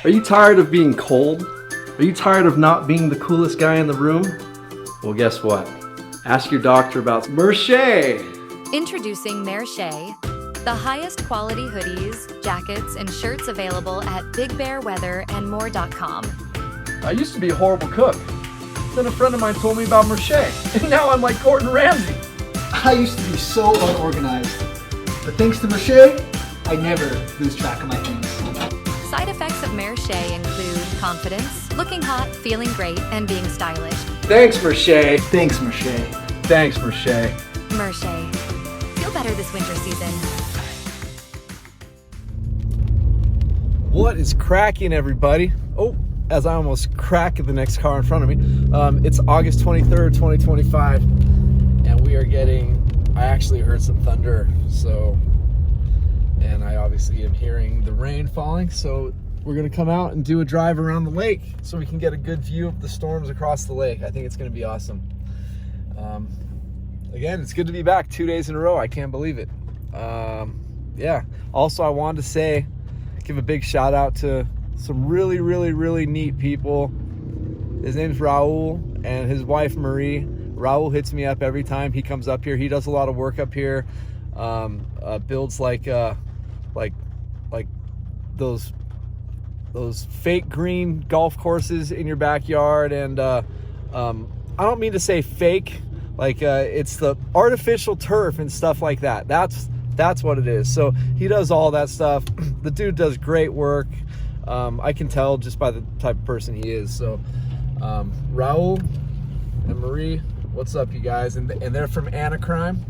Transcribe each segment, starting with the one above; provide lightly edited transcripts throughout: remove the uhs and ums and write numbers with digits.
Are you tired of being cold? Are you tired of not being the coolest guy in the room? Well, guess what? Ask your doctor about Mercier. Introducing Mercier, the highest quality hoodies, jackets, and shirts available at bigbearweatherandmore.com. I used to be a horrible cook. Then a friend of mine told me about Mercier, and now I'm like Gordon Ramsay. I used to be so unorganized, but thanks to Mercier, I never lose track of my things. Side effects of Mercier include confidence, looking hot, feeling great, and being stylish. Thanks, Mercier. Thanks, Mercier. Thanks, Mercier. Mercier. Feel better this winter season. What is cracking, everybody? Oh, as I almost crack the next car in front of me. It's August 23rd, 2025, and we are getting, I actually heard some thunder, and I obviously am hearing the rain falling, so we're gonna come out and do a drive around the lake so we can get a good view of the storms across the lake. I think it's gonna be awesome. Again, it's good to be back 2 days in a row. I can't believe it. Yeah, also I wanted to give a big shout out to some really, really, really neat people. His name's Raul and his wife Marie. Raul hits me up every time he comes up here. He does a lot of work up here. Builds like those fake green golf courses in your backyard, and I don't mean to say fake, it's the artificial turf and stuff like that. That's what it is. So he does all that stuff. The dude does great work. I can tell just by the type of person he is. So Raul and Marie, what's up, you guys? And they're from Anaheim,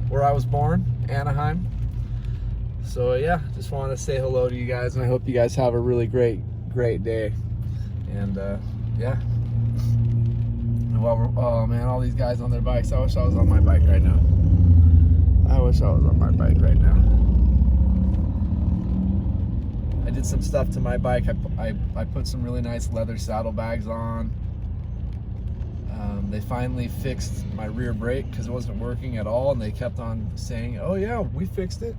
where I was born, Anaheim. So yeah, just wanted to say hello to you guys, and I hope you guys have a really great day. And yeah. And while we're, oh man, all these guys on their bikes. I wish I was on my bike right now. I did some stuff to my bike. I put some really nice leather saddlebags on. They finally fixed my rear brake because it wasn't working at all, and they kept on saying, oh yeah, we fixed it.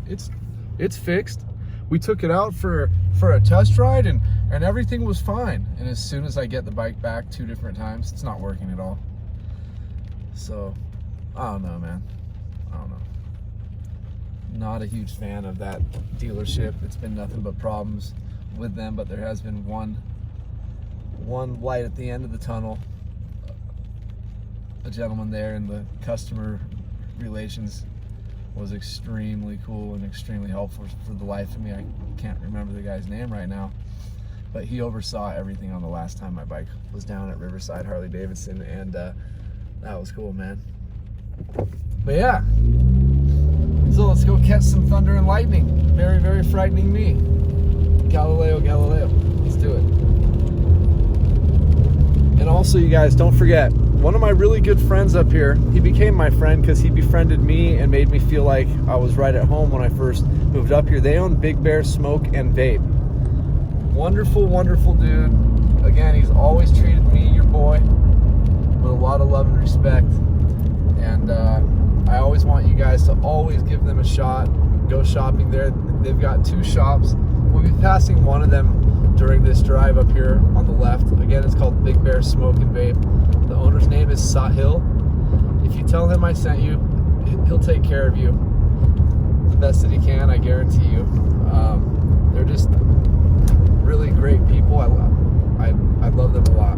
It's fixed. We took it out for a test ride, and everything was fine. And as soon as I get the bike back 2 different times, it's not working at all. So I don't know, man. I don't know. Not a huge fan of that dealership. It's been nothing but problems with them, but there has been one light at the end of the tunnel. A gentleman there in the customer relations was extremely cool and extremely helpful for the life of me. I can't remember the guy's name right now, but he oversaw everything on the last time my bike was down at Riverside Harley Davidson, and that was cool, man. But yeah, so let's go catch some thunder and lightning. Very, very frightening me. Galileo, let's do it. And also, you guys, don't forget, one of my really good friends up here, he became my friend because he befriended me and made me feel like I was right at home when I first moved up here. They own Big Bear Smoke and Vape. Wonderful, wonderful dude. Again, he's always treated me, your boy, with a lot of love and respect. And I always want you guys to always give them a shot. Go shopping there. They've got 2 shops. We'll be passing one of them during this drive up here on the left. Again, it's called Big Bear Smoke and Vape. The owner's name is Sahil. If you tell him I sent you, he'll take care of you the best that he can, I guarantee you. They're just really great people. I love them a lot.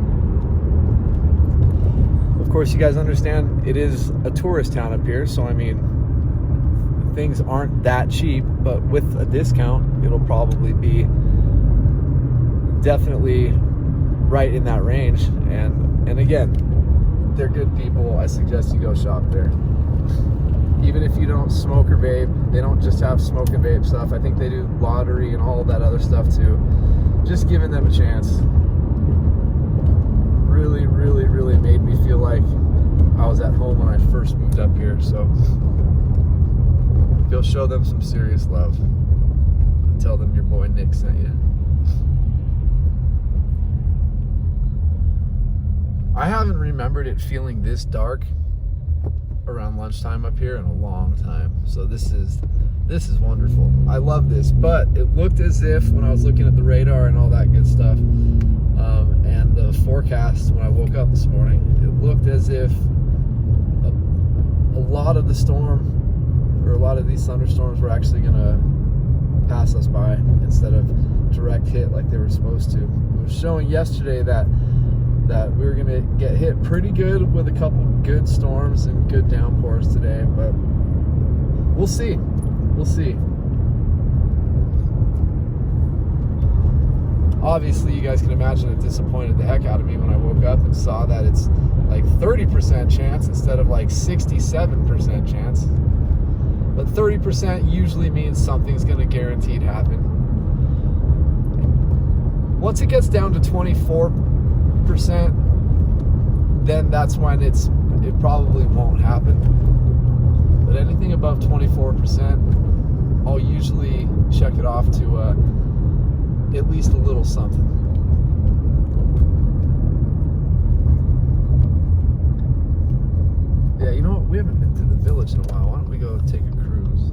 Of course, you guys understand it is a tourist town up here, so I mean, things aren't that cheap, but with a discount, it'll probably be definitely right in that range. And again, they're good people. I suggest you go shop there. Even if you don't smoke or vape, they don't just have smoke and vape stuff. I think they do lottery and all that other stuff too. Just giving them a chance really, really, really made me feel like I was at home when I first moved up here. So you'll show them some serious love and tell them your boy Nick sent you. I haven't remembered it feeling this dark around lunchtime up here in a long time. So this is wonderful. I love this, but it looked as if when I was looking at the radar and all that good stuff, forecast when I woke up this morning. It looked as if a lot of the storm, or a lot of these thunderstorms, were actually gonna pass us by instead of direct hit like they were supposed to. It was showing yesterday that we were gonna get hit pretty good with a couple good storms and good downpours today, but we'll see. We'll see. Obviously, you guys can imagine it disappointed the heck out of me when I woke up and saw that it's like 30% chance instead of like 67% chance. But 30% usually means something's going to guaranteed happen. Once it gets down to 24%, then that's when it probably won't happen. But anything above 24%, I'll usually check it off to at least a little something. Yeah, you know what? We haven't been to the village in a while. Why don't we go take a cruise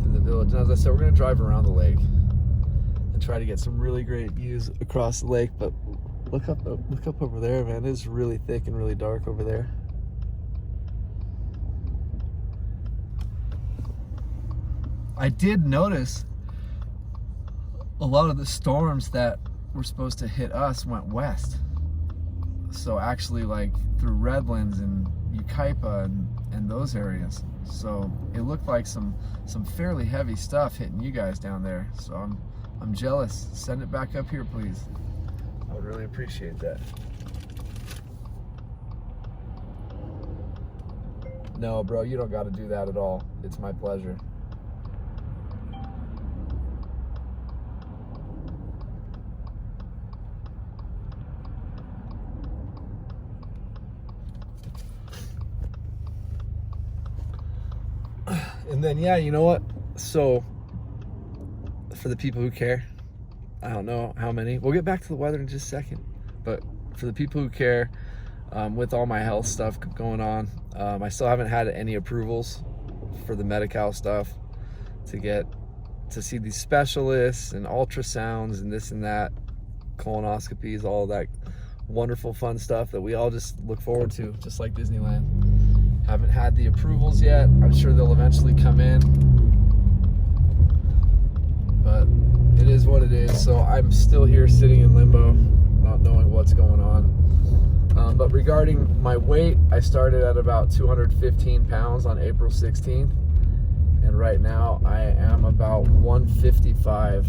to the village? And as I said, we're going to drive around the lake and try to get some really great views across the lake. But look up over there, man. It's really thick and really dark over there. I did notice a lot of the storms that were supposed to hit us went west. So actually, like through Redlands and Ukaipa and those areas. So it looked like some fairly heavy stuff hitting you guys down there. So I'm jealous. Send it back up here, please. I would really appreciate that. No, bro, you don't got to do that at all. It's my pleasure. And then, yeah, you know what? So, for the people who care, I don't know how many. We'll get back to the weather in just a second. But for the people who care, with all my health stuff going on, I still haven't had any approvals for the Medi-Cal stuff to see these specialists and ultrasounds and this and that, colonoscopies, all that wonderful fun stuff that we all just look forward to, just like Disneyland. Haven't had the approvals yet. I'm sure they'll eventually come in, but it is what it is. So I'm still here sitting in limbo, not knowing what's going on. But regarding my weight, I started at about 215 pounds on April 16th, and right now I am about 155,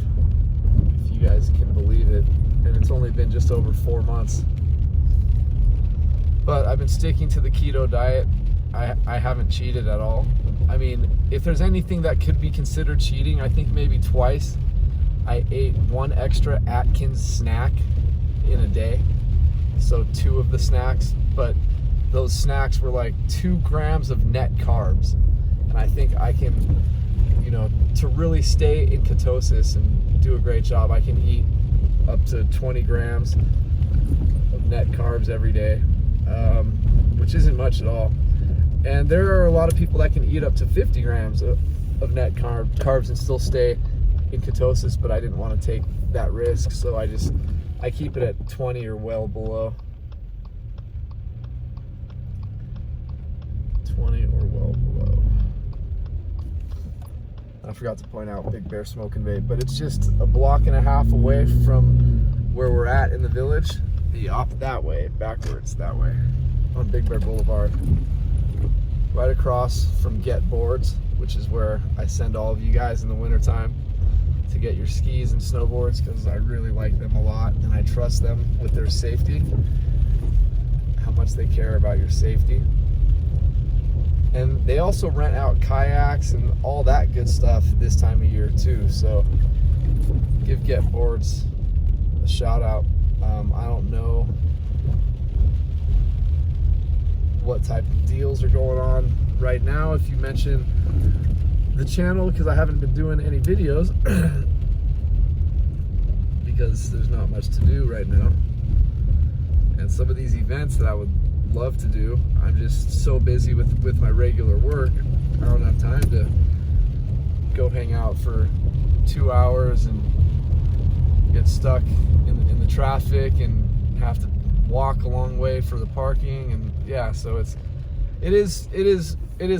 if you guys can believe it, and it's only been just over 4 months. But I've been sticking to the keto diet. I haven't cheated at all. I mean, if there's anything that could be considered cheating, I think maybe twice I ate one extra Atkins snack in a day. So 2 of the snacks, but those snacks were like 2 grams of net carbs. And I think I can, you know, to really stay in ketosis and do a great job, I can eat up to 20 grams of net carbs every day, which isn't much at all. And there are a lot of people that can eat up to 50 grams of net carbs and still stay in ketosis, but I didn't want to take that risk, so I keep it at 20 or well below. 20 or well below. I forgot to point out Big Bear Smoke and Vape, but it's just a block and a half away from where we're at in the village. That way, backwards that way, on Big Bear Boulevard. Right across from Getboards, which is where I send all of you guys in the wintertime to get your skis and snowboards, because I really like them a lot and I trust them with their safety, how much they care about your safety. And they also rent out kayaks and all that good stuff this time of year too, so give Getboards a shout out. I don't know what type of deals are going on right now if you mention the channel, because I haven't been doing any videos because there's not much to do right now, and some of these events that I would love to do, I'm just so busy with my regular work, I don't have time to go hang out for 2 hours and get stuck in the traffic and have to walk a long way for the parking, and yeah, so it is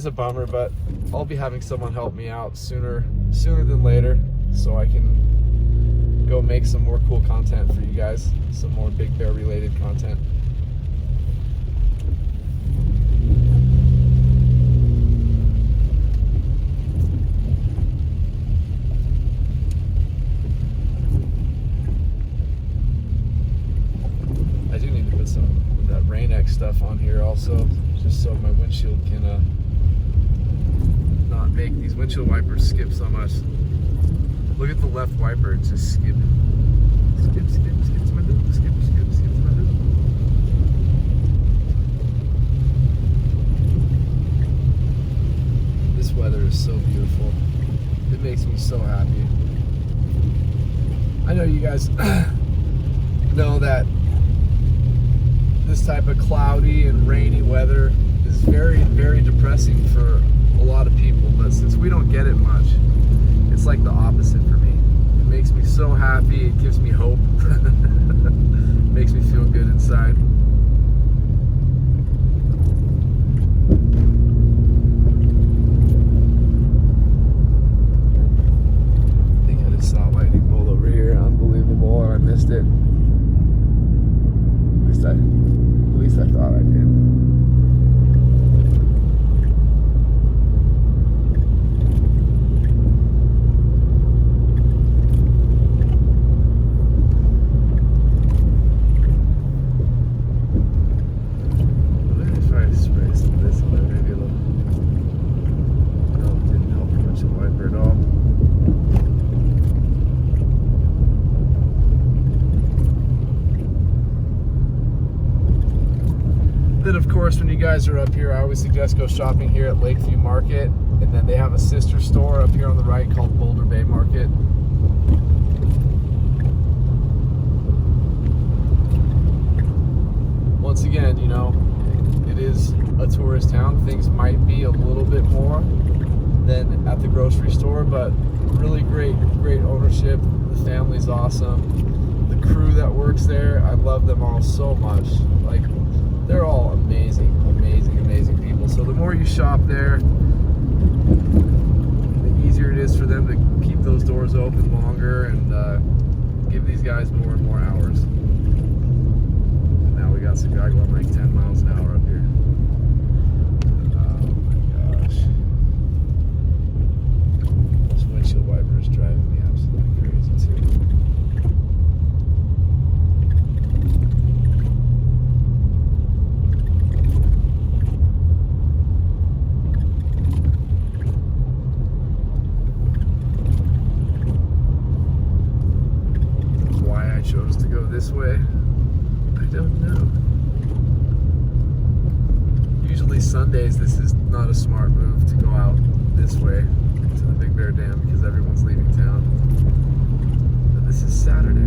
a bummer, but I'll be having someone help me out sooner than later, so I can go make some more cool content for you guys, some more Big Bear related content. I do need to put some of that Rain-X stuff on here also, just so my windshield can not make these windshield wipers skip so much. Look at the left wiper, it's just skip. Skip to my loop, skip to my loop. This weather is so beautiful. It makes me so happy. I know you guys know that this type of cloudy and rainy weather is very, very depressing for a lot of people, but since we don't get it much, it's like the opposite for me. It makes me so happy, it gives me hope. Makes me feel good inside. I think I just saw a lightning bolt over here. Unbelievable, I missed it. At least I thought I did. Then of course, when you guys are up here, I always suggest go shopping here at Lakeview Market, and then they have a sister store up here on the right called Boulder Bay Market. Once again, you know, it is a tourist town. Things might be a little bit more than at the grocery store, but really great ownership. The family's awesome. The crew that works there, I love them all so much. Like, they're all amazing people. So the more you shop there, the easier it is for them to keep those doors open longer and give these guys more and more hours. And now we got some guy going like 10 miles an hour up here. Oh my gosh. This windshield wiper is driving me absolutely crazy too. Chose to go this way, I don't know. Usually Sundays this is not a smart move to go out this way to the Big Bear Dam because everyone's leaving town. But this is Saturday.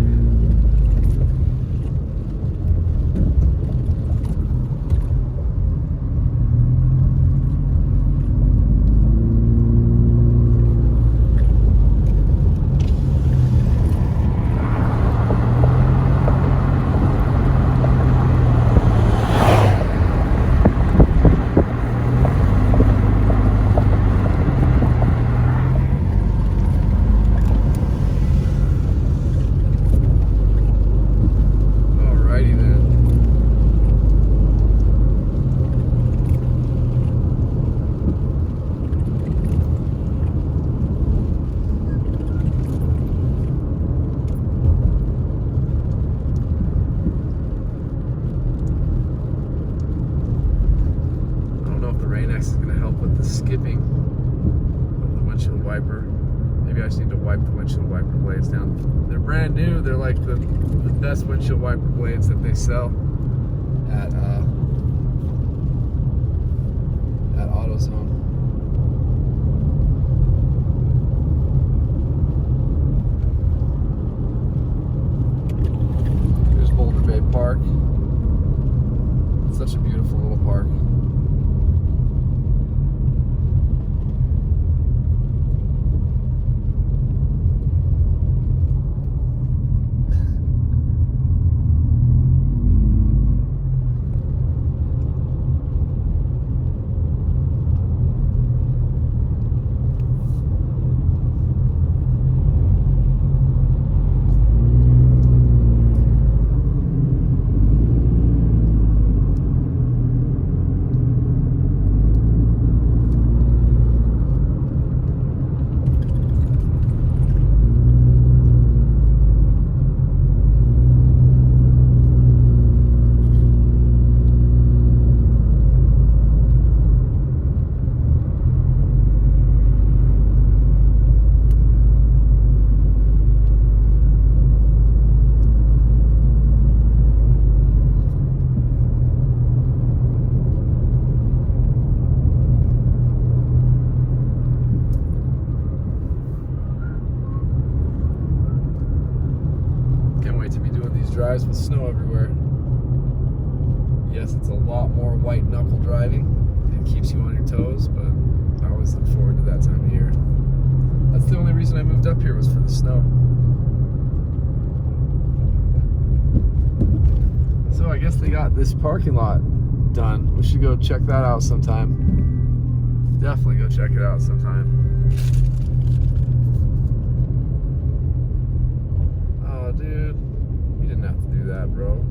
Is going to help with the skipping of the windshield wiper. Maybe I just need to wipe the windshield wiper blades down. They're brand new. They're like the best windshield wiper blades that they sell at AutoZone. Here's Boulder Bay Park. It's such a beautiful little park. cars with snow everywhere. Yes, it's a lot more white knuckle driving. It keeps you on your toes, but I always look forward to that time of year. That's the only reason I moved up here, was for the snow. So I guess they got this parking lot done. We should go check that out sometime. Definitely go check it out sometime. Oh, dude, you didn't have to do that, bro.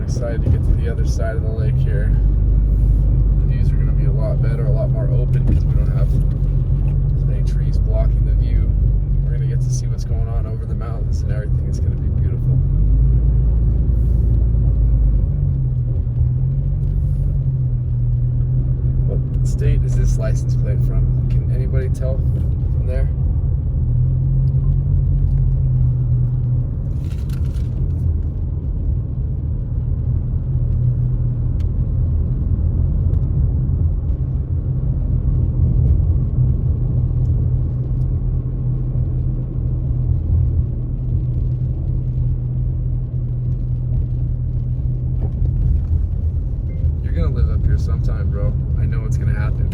Excited to get to the other side of the lake here. The views are going to be a lot better, a lot more open, because we don't have as many trees blocking the view. We're going to get to see what's going on over the mountains and everything. It's going to be beautiful. What state is this license plate from? Can anybody tell from there? Sometime, bro. I know it's gonna happen,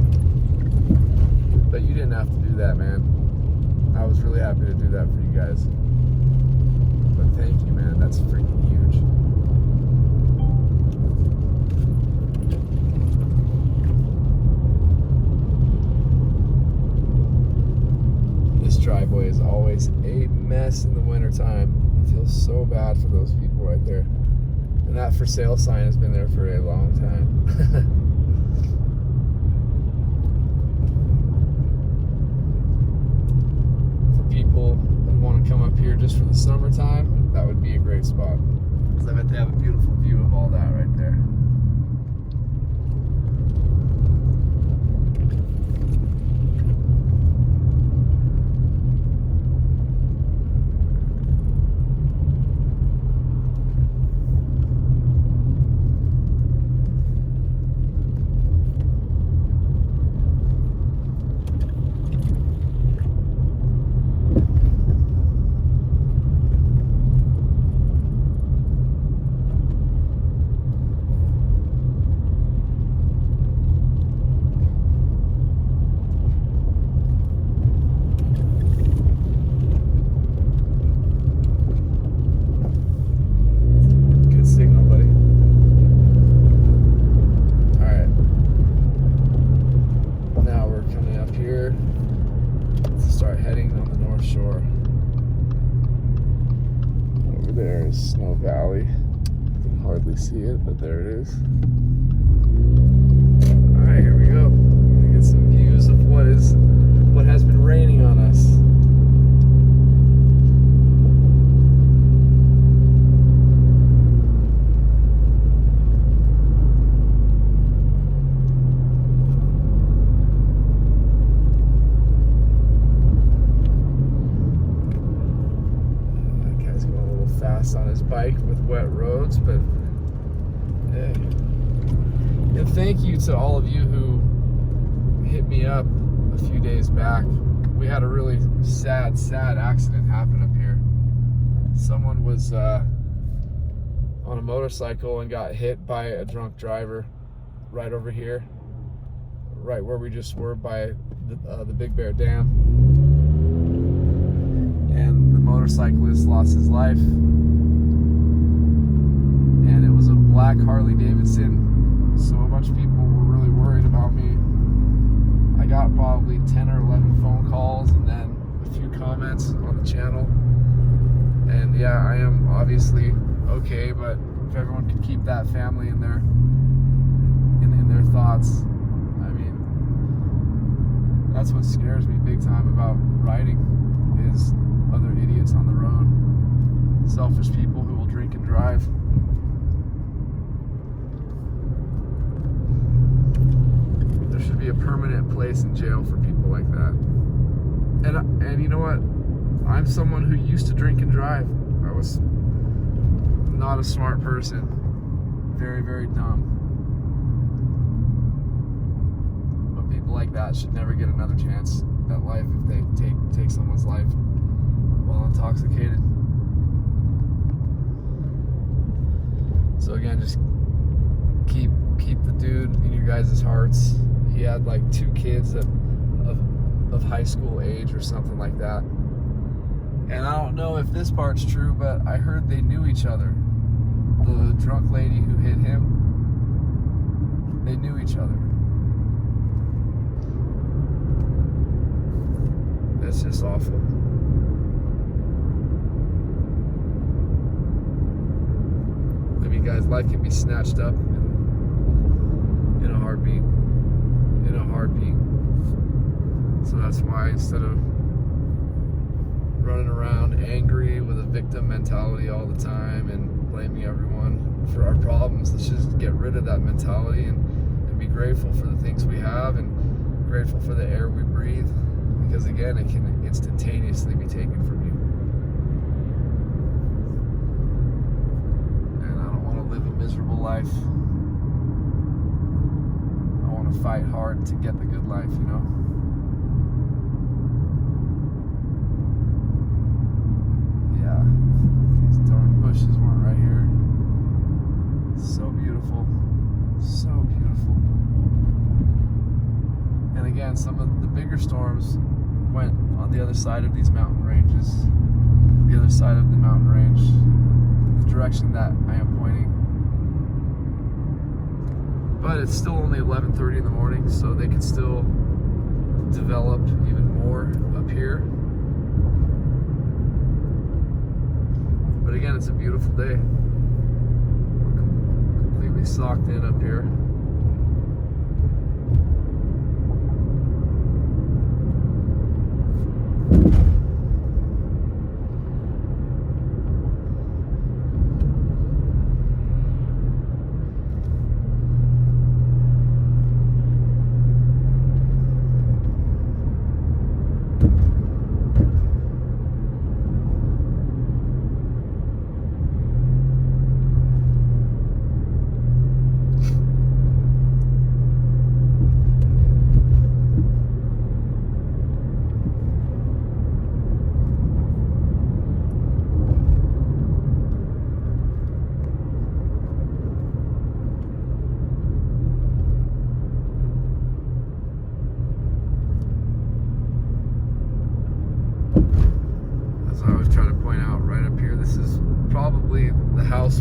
but you didn't have to do that, man. I was really happy to do that for you guys, but thank you, man. That's freaking huge. This driveway is always a mess in the wintertime. I feel so bad for those people right there. And that for sale sign has been there for a long time. For people that want to come up here just for the summertime, that would be a great spot. Because I bet they have a beautiful view of all that right there. Snow Valley. You can hardly see it, but there it is. Alright, here we go. We're gonna get some views of what has been raining on us. On his bike with wet roads, but hey. And thank you to all of you who hit me up a few days back. We had a really sad accident happen up here. Someone was on a motorcycle and got hit by a drunk driver right over here, right where we just were by the Big Bear Dam. And the motorcyclist lost his life. And it was a black Harley Davidson, so a bunch of people were really worried about me. I got probably 10 or 11 phone calls and then a few comments on the channel. And yeah, I am obviously okay, but if everyone could keep that family in their thoughts, I mean, that's what scares me big time about riding, is other idiots on the road, selfish people who will drink and drive. There should be a permanent place in jail for people like that. And you know, know what? I'm someone who used to drink and drive. I was not a smart person. Very, very dumb. But people like that should never get another chance at life if they take someone's life while intoxicated. So again, just keep the dude in your guys' hearts. He had like 2 kids of high school age or something like that. And I don't know if this part's true, but I heard they knew each other. The drunk lady who hit him, they knew each other. That's just awful. I mean, guys, life can be snatched up in a heartbeat. In a heartbeat. So that's why instead of running around angry with a victim mentality all the time and blaming everyone for our problems, let's just get rid of that mentality and be grateful for the things we have and grateful for the air we breathe, because again, it can instantaneously be taken from you. And I don't want to live a miserable life. I want to fight hard to get the good life, you know? Bushes weren't right here. So beautiful. So beautiful. And again, some of the bigger storms went on the other side of these mountain ranges. The other side of the mountain range. The direction that I am pointing. But it's still only 11:30 in the morning, so they could still develop even more up here. But again, it's a beautiful day. We're completely socked in up here.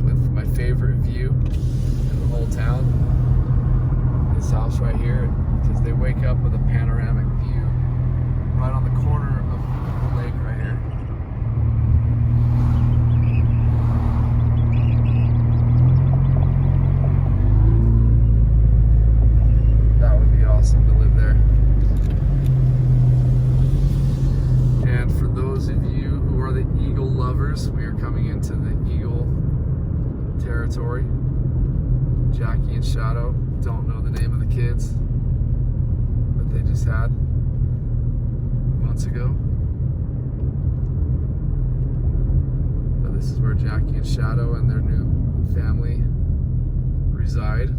With my favorite view in the whole town. This house right here, because they wake up with a panoramic view right on the corner of the lake right here. That would be awesome to live there. And for those of you who are the eagle lovers, we are coming into the eagle territory. Jackie and Shadow, don't know the name of the kids that they just had months ago. But this is where Jackie and Shadow and their new family reside.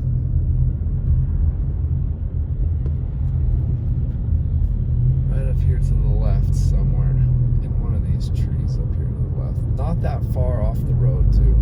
Right up here to the left somewhere, in one of these trees up here to the left. Not that far off the road too.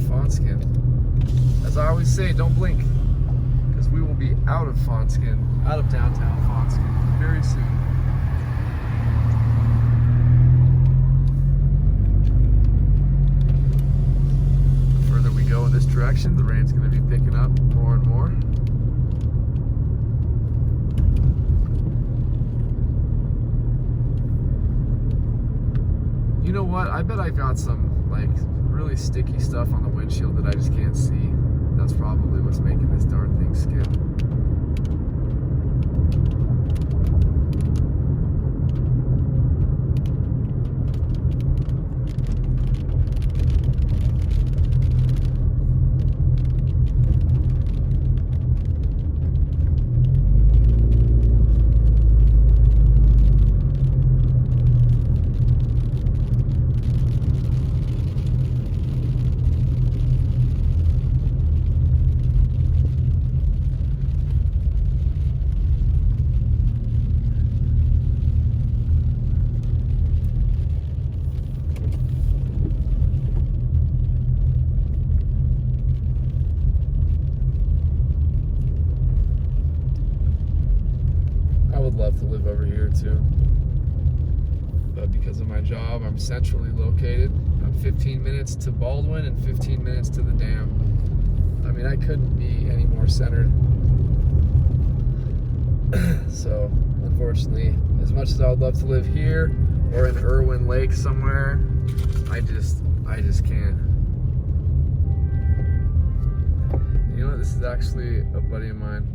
Fawnskin. As I always say, don't blink, because we will be out of Fawnskin, out of downtown Fawnskin very soon. The further we go in this direction, the rain's going to be picking up more and more. You know what? I bet I got some like really sticky stuff on the windshield that I just can't see. That's probably what's making this darn thing skip. Love to live over here too, but because of my job I'm centrally located. I'm 15 minutes to Baldwin and 15 minutes to the dam. I mean, I couldn't be any more centered. So unfortunately, as much as I would love to live here or in Irwin Lake somewhere, I just can't. You know what, this is actually a buddy of mine,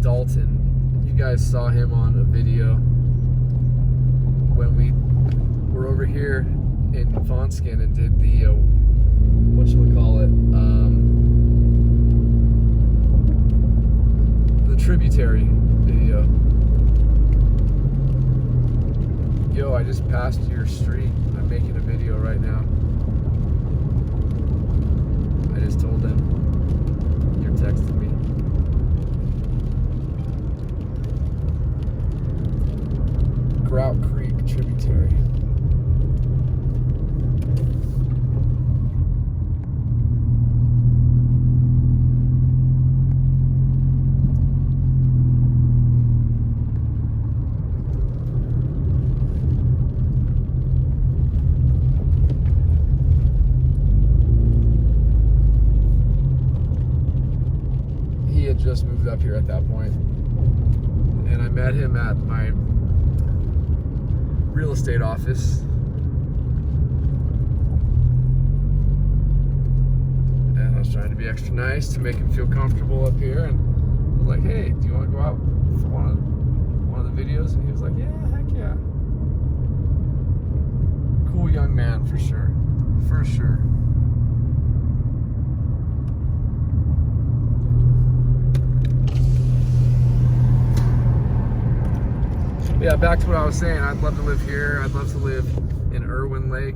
Dalton. You guys saw him on a video when we were over here in Fawnskin and did the whatchamacallit, the tributary video. Yo, I just passed your street. I'm making a video right now. I just told them you're texting me. Grout Creek tributary. He had just moved up here at that point, and I met him at my real estate office, and I was trying to be extra nice to make him feel comfortable up here, and I was like, hey, do you want to go out for one of the videos? And he was like, yeah, heck yeah. Cool young man, for sure, for sure. Yeah, back to what I was saying. I'd love to live here. I'd love to live in Irwin Lake.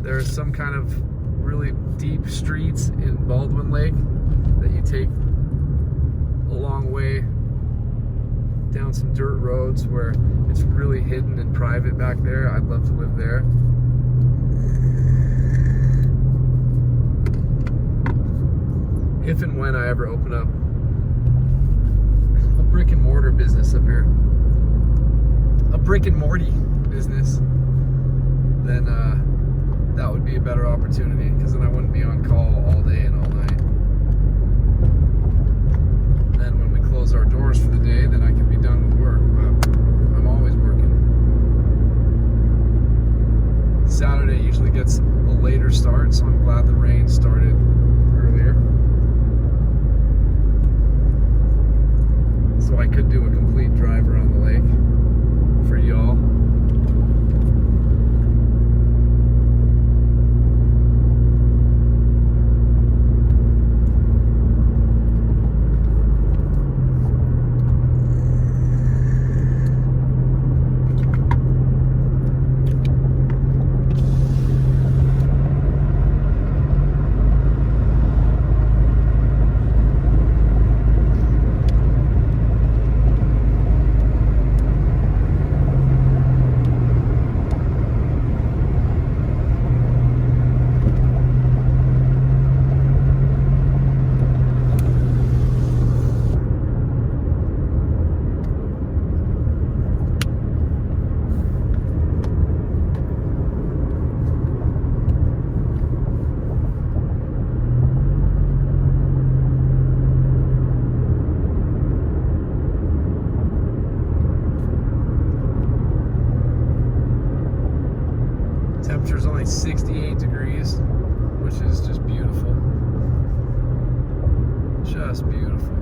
There's some kind of really deep streets in Baldwin Lake that you take a long way down some dirt roads where it's really hidden and private back there. I'd love to live there. If and when I ever open up a brick and mortar business up here, a brick and morty business, then that would be a better opportunity, because then I wouldn't be on call all day and all night. Then when we close our doors for the day, then I can be done with work, but I'm always working. Saturday usually gets a later start, so I'm glad the rain started earlier, so I could do a complete drive around the lake for y'all. it's 68 degrees, which is just beautiful. Just beautiful.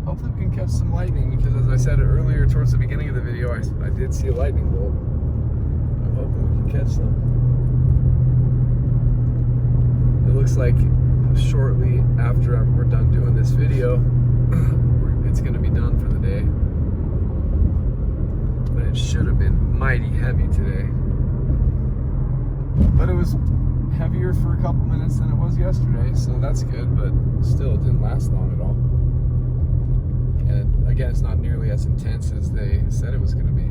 Hopefully we can catch some lightning, because as I said earlier towards the beginning of the video, I did see a lightning bolt. I'm hoping we can catch some. It looks like shortly after we're done doing this video, it's going to be done for the day. But it should have been mighty heavy today. But it was heavier for a couple minutes than it was yesterday, so that's good, but still it didn't last long at all. And again, it's not nearly as intense as they said it was going to be.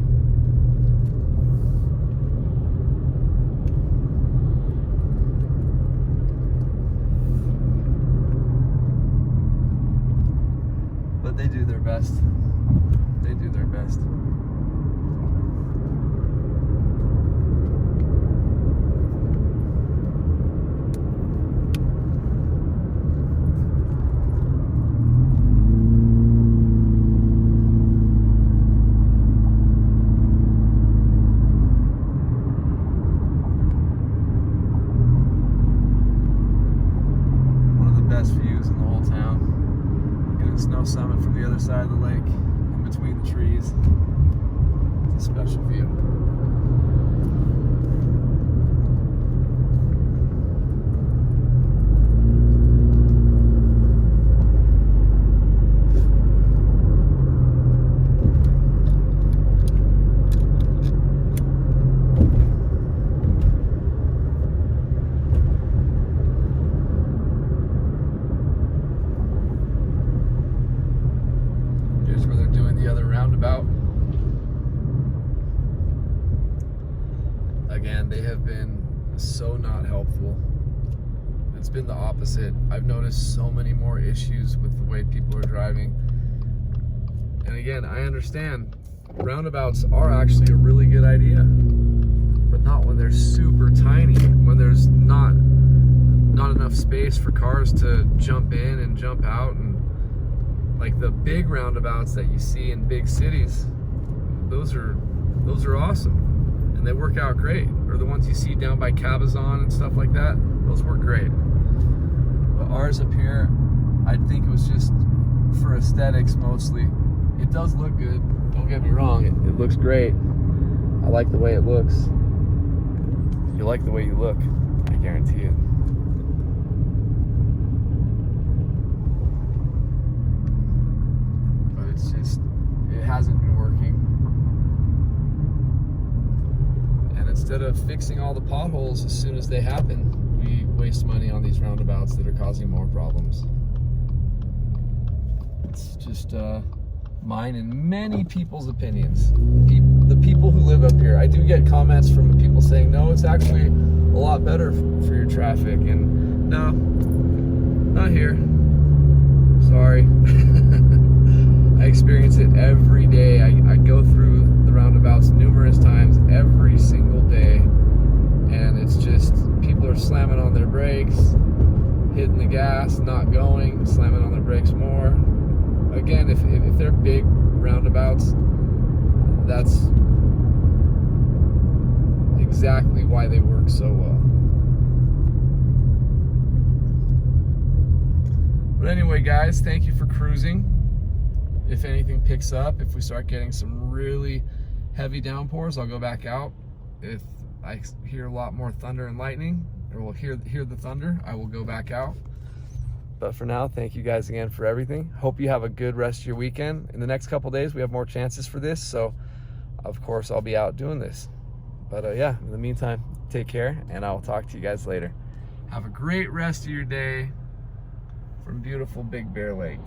But they do their best. They do their best. Summit from the other side of the lake, in between the trees. It's a special view. Roundabout. Again, they have been so not helpful. It's been the opposite. I've noticed so many more issues with the way people are driving. And again, I understand roundabouts are actually a really good idea, but not when they're super tiny, when there's not enough space for cars to jump in and jump out. And like the big roundabouts that you see in big cities, those are awesome, and they work out great. Or the ones you see down by Cabazon and stuff like that, those work great. But ours up here, I think it was just for aesthetics mostly. It does look good, don't get me wrong, it looks great. I like the way it looks. You like the way you look, I guarantee it. It's just, it hasn't been working. And instead of fixing all the potholes as soon as they happen, we waste money on these roundabouts that are causing more problems. It's just mine and many people's opinions. The people who live up here. I do get comments from people saying, no, it's actually a lot better for your traffic. And no, not here. Sorry. I experience it every day. I go through the roundabouts numerous times every single day, and it's just people are slamming on their brakes, hitting the gas, not going, slamming on their brakes more. Again, if they're big roundabouts, that's exactly why they work so well. But anyway, guys, thank you for cruising. If anything picks up, if we start getting some really heavy downpours, I'll go back out. If I hear a lot more thunder and lightning, or will hear the thunder, I will go back out. But for now, thank you guys again for everything. Hope you have a good rest of your weekend. In the next couple days, we have more chances for this, so of course I'll be out doing this. But yeah, in the meantime, take care, and I'll talk to you guys later. Have a great rest of your day from beautiful Big Bear Lake.